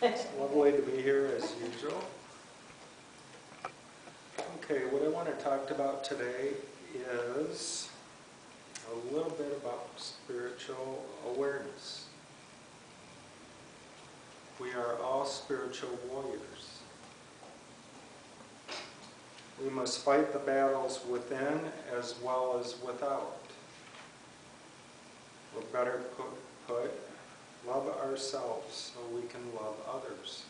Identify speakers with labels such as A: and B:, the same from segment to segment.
A: It's lovely to be here as usual. Okay, what I want to talk about today is a little bit about spiritual awareness. We are all spiritual warriors. We must fight the battles within as well as without. Or better put, love ourselves so we can love others.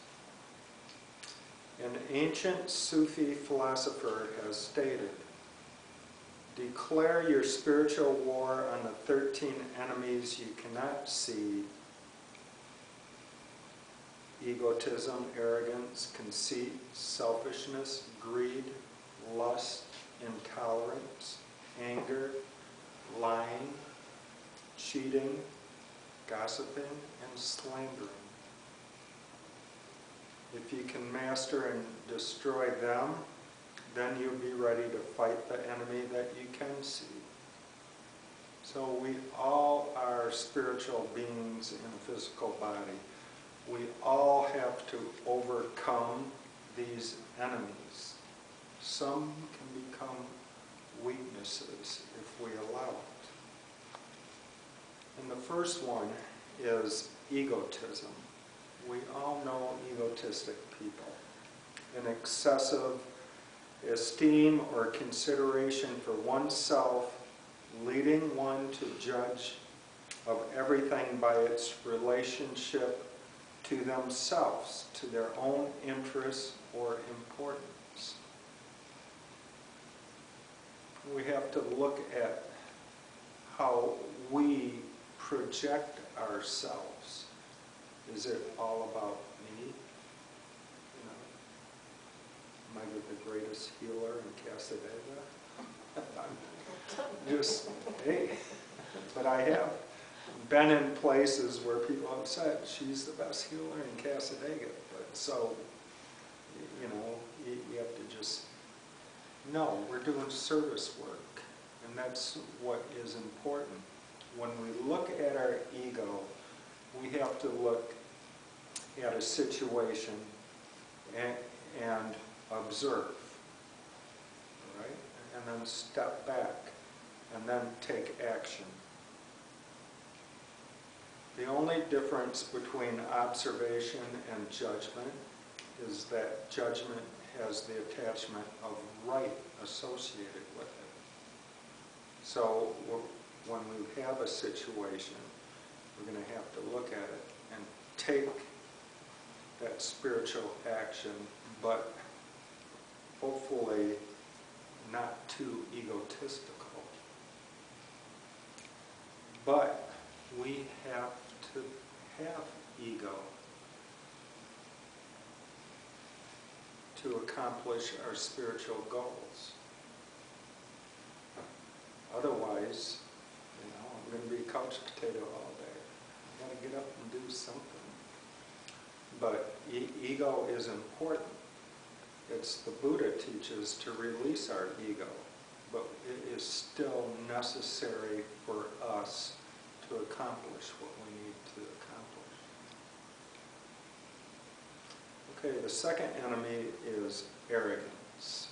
A: An ancient Sufi philosopher has stated, declare your spiritual war on the 13 enemies you cannot see: egotism, arrogance, conceit, selfishness, greed, lust, intolerance, anger, lying, cheating, gossiping, and slandering. If you can master and destroy them, then you'll be ready to fight the enemy that you can see. So we all are spiritual beings in a physical body. We all have to overcome these enemies. Some can become weaknesses if we allow it. And the first one is egotism. We all know egotistic people. An excessive esteem or consideration for oneself, leading one to judge of everything by its relationship to themselves, to their own interests or importance. We have to look at how we project ourselves. Is it all about me? You know, am I the greatest healer in Casadega? Just, hey, but I have been in places where people have said she's the best healer in Casadega. But so, you know, you have to just know we're doing service work, and that's what is important. When we look at our ego, we have to look at a situation and observe, right? And then step back, and then take action. The only difference between observation and judgment is that judgment has the attachment of right associated with it. So when we have a situation, we're going to have to look at it and take that spiritual action, but hopefully not too egotistical. But we have to have ego to accomplish our spiritual goals. Otherwise, you know, I'm going to be a couch potato all day. I've got to get up and do something. But ego is important. It's the Buddha teaches to release our ego, but it is still necessary for us to accomplish what we need to accomplish. Okay, the second enemy is arrogance.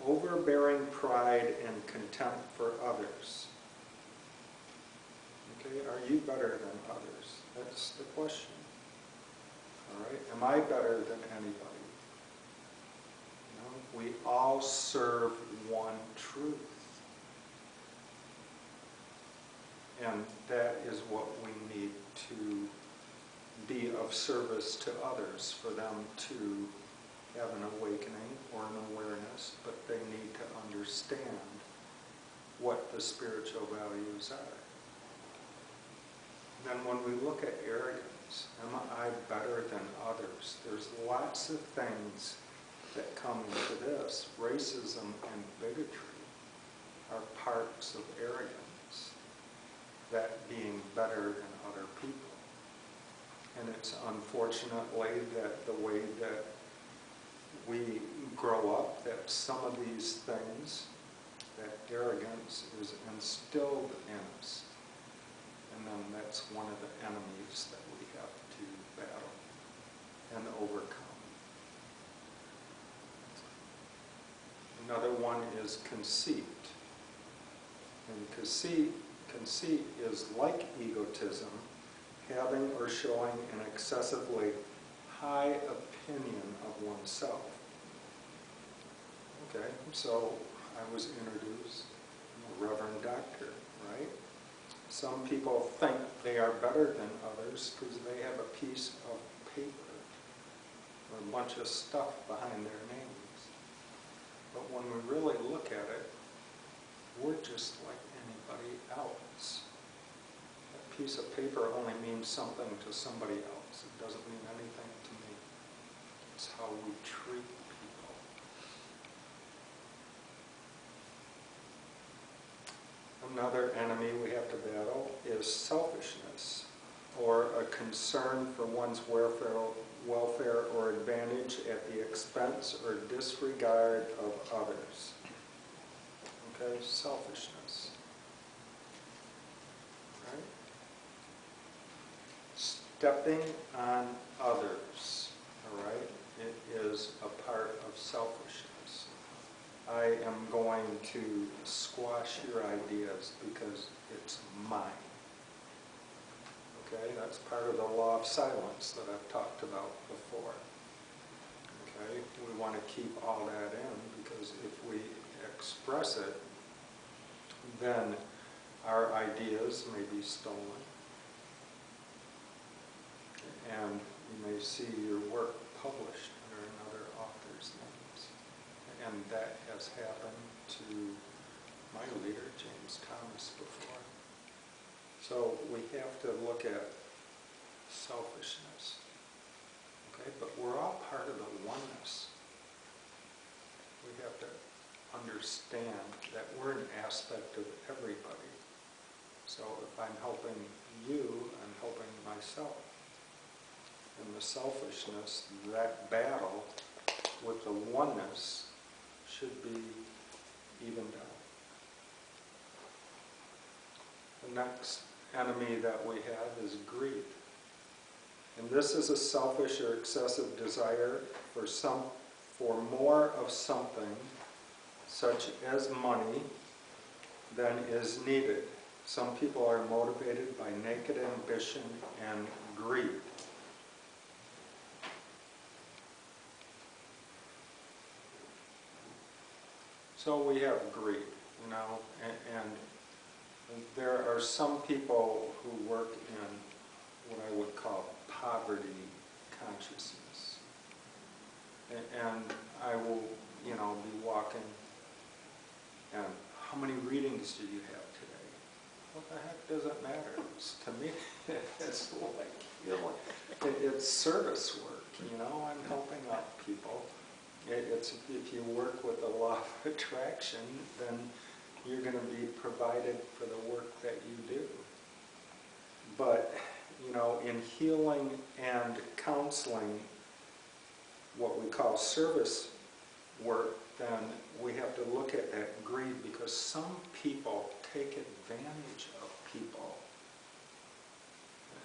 A: Overbearing pride and contempt for others. Okay, are you better than others? That's the question. All right, am I better than anybody? You know, we all serve one truth. And that is what we need to be of service to others, for them to have an awakening or an awareness, but they need to understand what the spiritual values are. Then when we look at arrogance, am I better than others? There's lots of things that come into this. Racism and bigotry are parts of arrogance, that being better than other people. And it's unfortunately that the way that we grow up, that some of these things, that arrogance is instilled in us. And then that's one of the enemies that we have to battle. Another one is conceit. And conceit is like egotism, having or showing an excessively high opinion of oneself. Okay, so I was introduced, I'm a Reverend Doctor, right? Some people think they are better than others because they have a piece of paper or a bunch of stuff behind their names. But when we really look at it, we're just like anybody else. That piece of paper only means something to somebody else. It doesn't mean anything to me. It's how we treat people. Another enemy we have to battle is selfishness, or a concern for one's welfare or advantage at the expense or disregard of others. Okay, selfishness. Right? Stepping on others, all right, it is a part of selfishness. I am going to squash your ideas because it's mine. Okay, that's part of the law of silence that I've talked about before. Okay, we want to keep all that in because if we express it, then our ideas may be stolen. And you may see your work published under another author's names. And that has happened to my leader, James Thomas, before. So we have to look at selfishness. Okay, but we're all part of the oneness. We have to understand that we're an aspect of everybody. So if I'm helping you, I'm helping myself. And the selfishness, that battle with the oneness should be evened out. The next enemy that we have is greed. And this is a selfish or excessive desire for more of something, such as money, than is needed. Some people are motivated by naked ambition and greed. So we have greed, you know, and there are some people who work in what I would call poverty consciousness. And I will, you know, be walking, and how many readings do you have today? What the heck does it matter? To me, it's like, you know, it's service work, you know, I'm helping out people. It's, if you work with the law of attraction, then you're going to be provided for the work that you do. But, you know, in healing and counseling, what we call service work, then we have to look at that greed, because some people take advantage of people.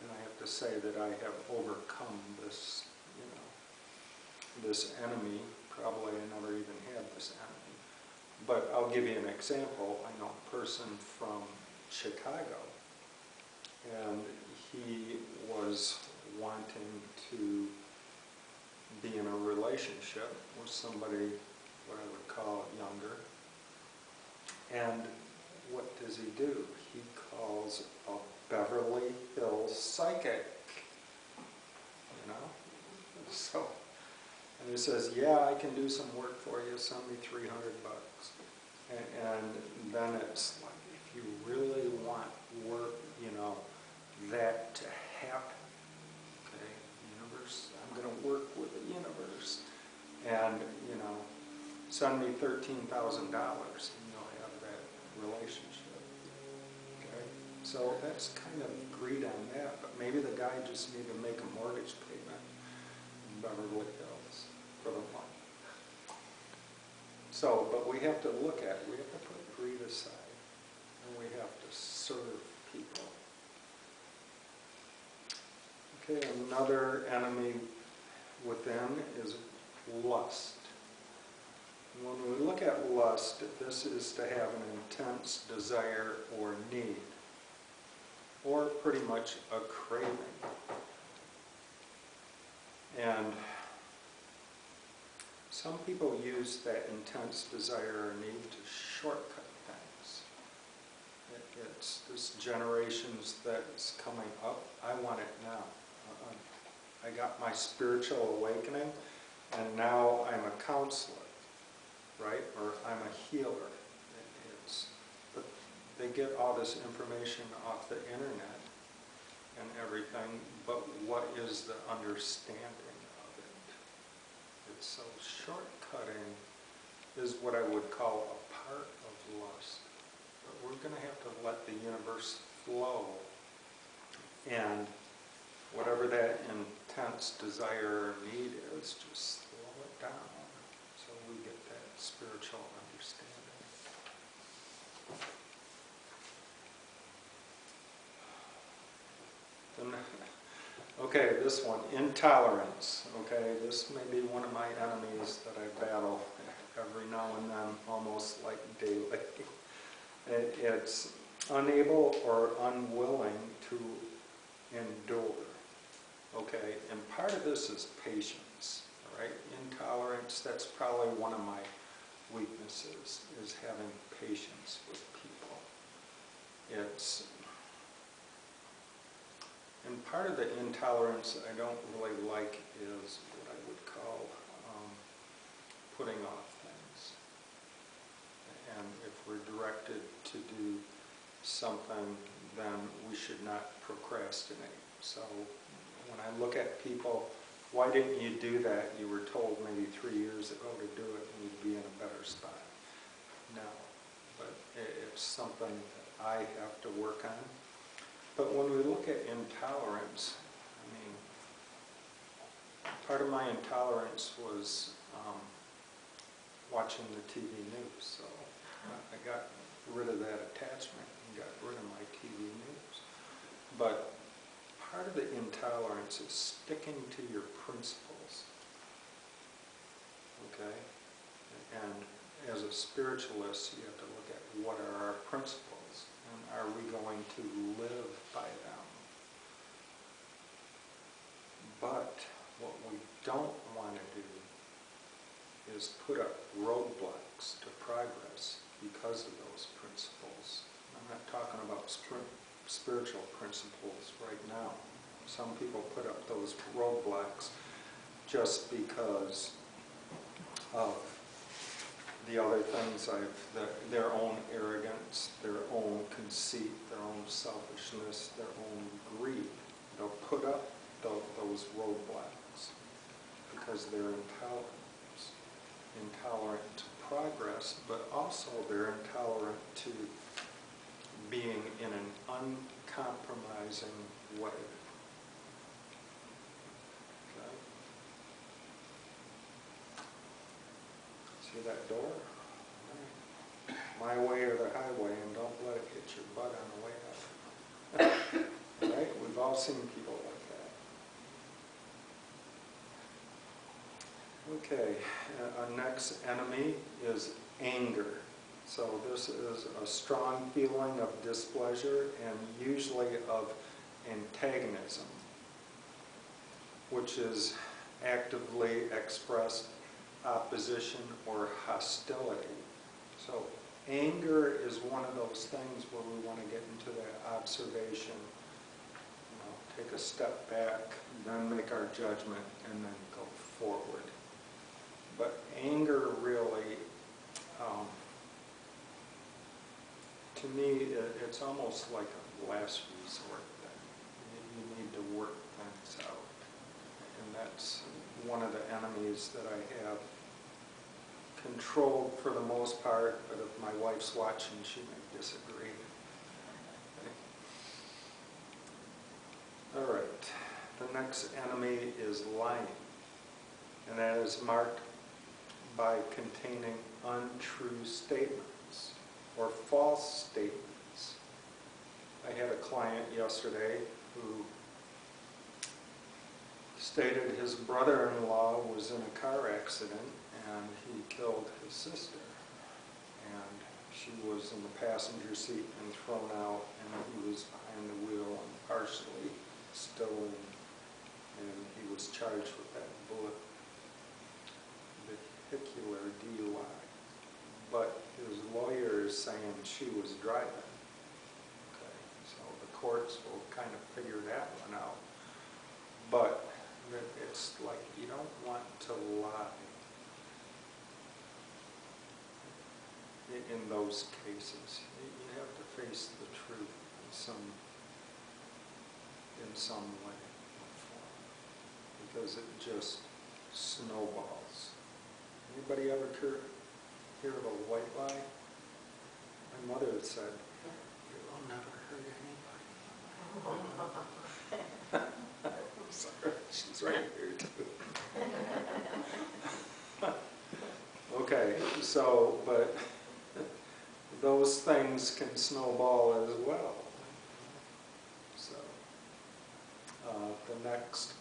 A: And I have to say that I have overcome this, you know, this enemy. Probably I never even had this enemy. But I'll give you an example. I know a person from Chicago, and he was wanting to be in a relationship with somebody, what I would call younger. And what does he do? He calls a Beverly Hills psychic, you know? So, and he says, yeah, I can do some work for you, send me $300. And then it's like, if you really want work, you know, that to happen, okay, universe, I'm going to work with the universe, and, you know, send me $13,000 and you'll have that relationship, okay? So that's kind of greed on that, but maybe the guy just needed to make a mortgage payment in Beverly Hills for the month. So, but we have to look at it. We have to put greed aside, and we have to serve people. Okay, another enemy within is lust. When we look at lust, this is to have an intense desire or need, or pretty much a craving. And some people use that intense desire or need to shortcut things. It's this generations that's coming up. I want it now. I got my spiritual awakening, and now I'm a counselor, right? Or I'm a healer. But they get all this information off the internet and everything, but what is the understanding of it? So shortcutting is what I would call a part of lust. But we're going to have to let the universe flow, and whatever that intense desire or need is, just slow it down so we get that spiritual understanding. Okay, this one, intolerance. Okay, this may be one of my enemies that I battle every now and then, almost like daily. It's unable or unwilling to endure. Okay, and part of this is patience. All right, intolerance, that's probably one of my weaknesses, is having patience with people. And part of the intolerance I don't really like is what I would call putting off things. And if we're directed to do something, then we should not procrastinate. So when I look at people, why didn't you do that? You were told maybe 3 years ago to do it, and you'd be in a better spot. No, but it's something that I have to work on. But when we look at intolerance, I mean, part of my intolerance was watching the TV news. So I got rid of that attachment and got rid of my TV news. But part of the intolerance is sticking to your principles. Okay? And as a spiritualist, you have to look at what are our principles. And are we going to live by them? But what we don't want to do is put up roadblocks to progress because of those principles. I'm not talking about spiritual principles right now. Some people put up those roadblocks just because of the other things, their own arrogance, their own conceit, their own selfishness, their own greed. They'll put up those roadblocks because they're intolerant to progress, but also they're intolerant to being in an uncompromising way. Okay? See that door? Right. My way or the highway, and don't let it hit your butt on the way out. Right? We've all seen people like that. Okay, our next enemy is anger. So this is a strong feeling of displeasure and usually of antagonism, which is actively expressed opposition or hostility. So anger is one of those things where we want to get into that observation, take a step back, then make our judgment, and then go forward. But anger really, to me, it's almost like a last resort thing. You need to work things out. And that's one of the enemies that I have controlled for the most part, but if my wife's watching, she may disagree. Okay. All right. The next enemy is lying. And that is marked by containing untrue statements or false statements. I had a client yesterday who stated his brother-in-law was in a car accident and he killed his sister. And she was in the passenger seat and thrown out, and he was behind the wheel and partially stolen, and he was charged with that vehicular DUI. But his lawyer is saying she was driving. Okay, so the courts will kind of figure that one out. But it's like you don't want to lie in those cases. You have to face the truth in some way or form, because it just snowballs. Anybody ever hear of a white lie? My mother had said, "You will never hurt anybody." Sorry, she's right here too. Okay, so, but those things can snowball as well. So, the next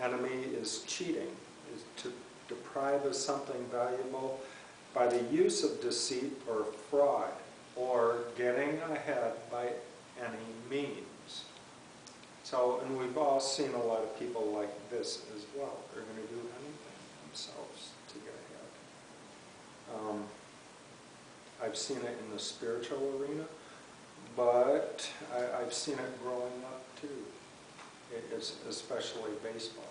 A: enemy is cheating, is to deprive of something valuable by the use of deceit or fraud, or getting ahead by any means. So, and we've all seen a lot of people like this as well. They're going to do anything themselves to get ahead. I've seen it in the spiritual arena, but I've seen it growing up too. It's especially baseball.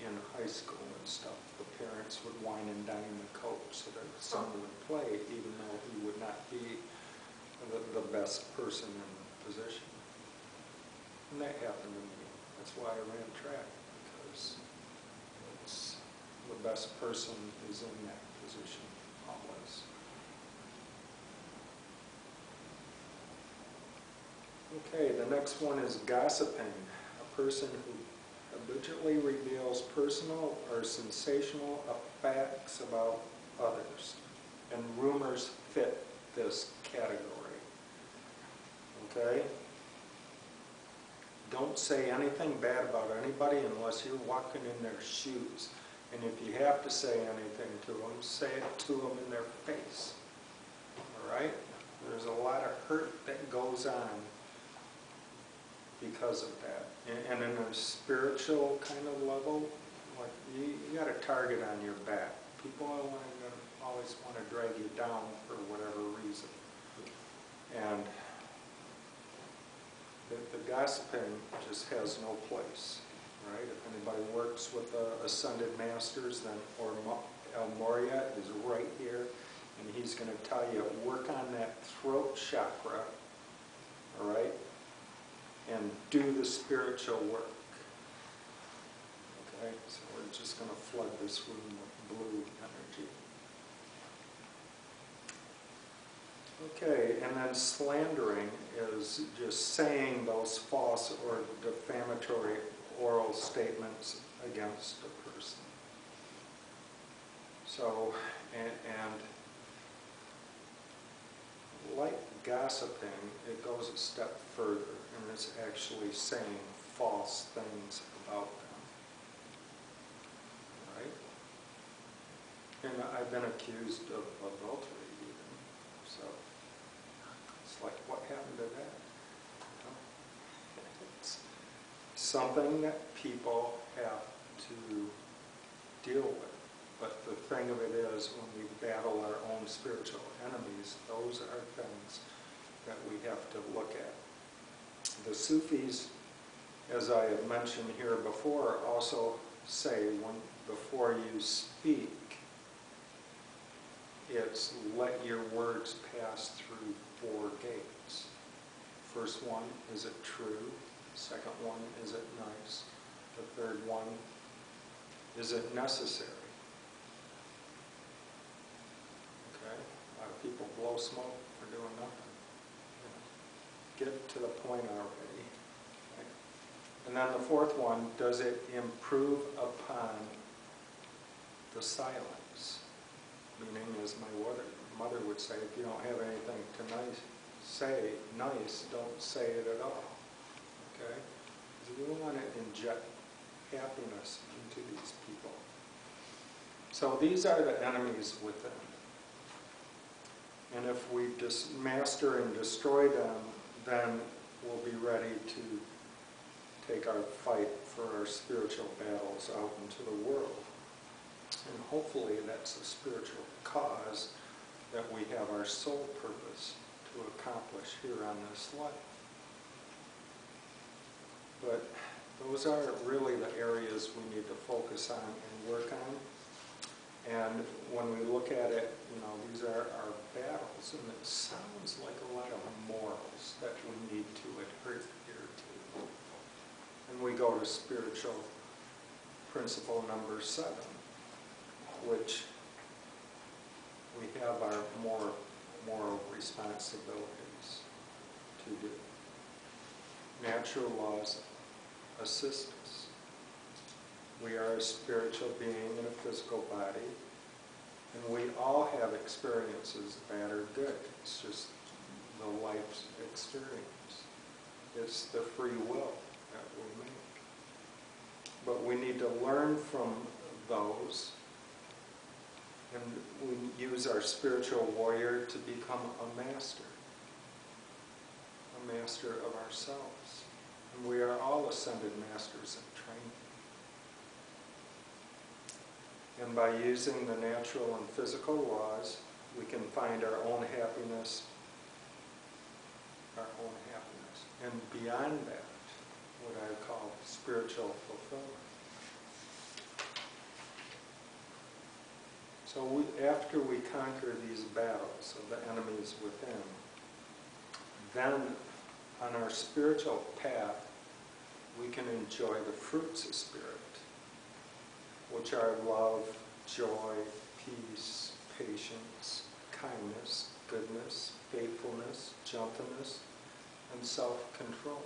A: In high school and stuff, the parents would wine and dine the coach so that his son would play, even though he would not be the best person in the position. And that happened to me. That's why I ran track, because it's the best person is in that position always. Okay, the next one is gossiping. A person who habitually reveals personal or sensational facts about others, and rumors fit this category. Okay? Don't say anything bad about anybody unless you're walking in their shoes. And if you have to say anything to them, say it to them in their face. All right? There's a lot of hurt that goes on because of that. And in a spiritual kind of level, like you got a target on your back. People always want to drag you down for whatever reason. And the gossiping just has no place, right? If anybody works with the ascended masters, then El Moria is right here, and he's going to tell you, work on that throat chakra, all right? And do the spiritual work. Okay, so we're just going to flood this room with blue energy. Okay, and then slandering is just saying those false or defamatory oral statements against a person. So, and like gossiping, it goes a step further, and it's actually saying false things about them. Right? And I've been accused of adultery even. So it's like, what happened to that? It's something that people have to deal with. But the thing of it is, when we battle our own spiritual enemies, those are things that we have to look at. The Sufis, as I have mentioned here before, also say before you speak, it's let your words pass through 4 gates. First one, is it true? Second one, is it nice? The third one, is it necessary? Okay? A lot of people blow smoke for doing nothing. Get to the point already. Okay? And then the fourth one, does it improve upon the silence? Meaning, as my mother would say, if you don't have anything to say nice, don't say it at all. Okay? Because we want to inject happiness into these people. So these are the enemies within. And if we master and destroy them, then we'll be ready to take our fight for our spiritual battles out into the world. And hopefully that's a spiritual cause that we have our sole purpose to accomplish here on this life. But those are really the areas we need to focus on and work on. And when we look at it, these are our battles, and it sounds like a lot of morals that we need to adhere to. And we go to spiritual principle number 7, which we have our moral responsibilities to do. Natural laws assist us. We are a spiritual being in a physical body, and we all have experiences, bad or good. It's just the life's experience. It's the free will that we make. But we need to learn from those, and we use our spiritual warrior to become a master of ourselves. And we are all ascended masters in training. And by using the natural and physical laws, we can find our own happiness. And beyond that, what I call spiritual fulfillment. So after we conquer these battles of the enemies within, then on our spiritual path, we can enjoy the fruits of spirit, which are love, joy, peace, patience, kindness, goodness, faithfulness, gentleness, and self-control.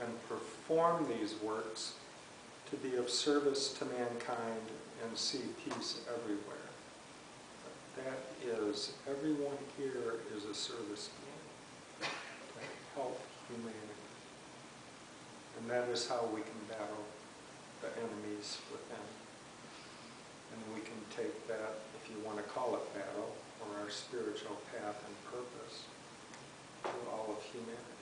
A: And perform these works to be of service to mankind and see peace everywhere. That is, everyone here is a service being to help humanity. And that is how we can battle the enemies within. And we can take that, if you want to call it battle, or our spiritual path and purpose to all of humanity.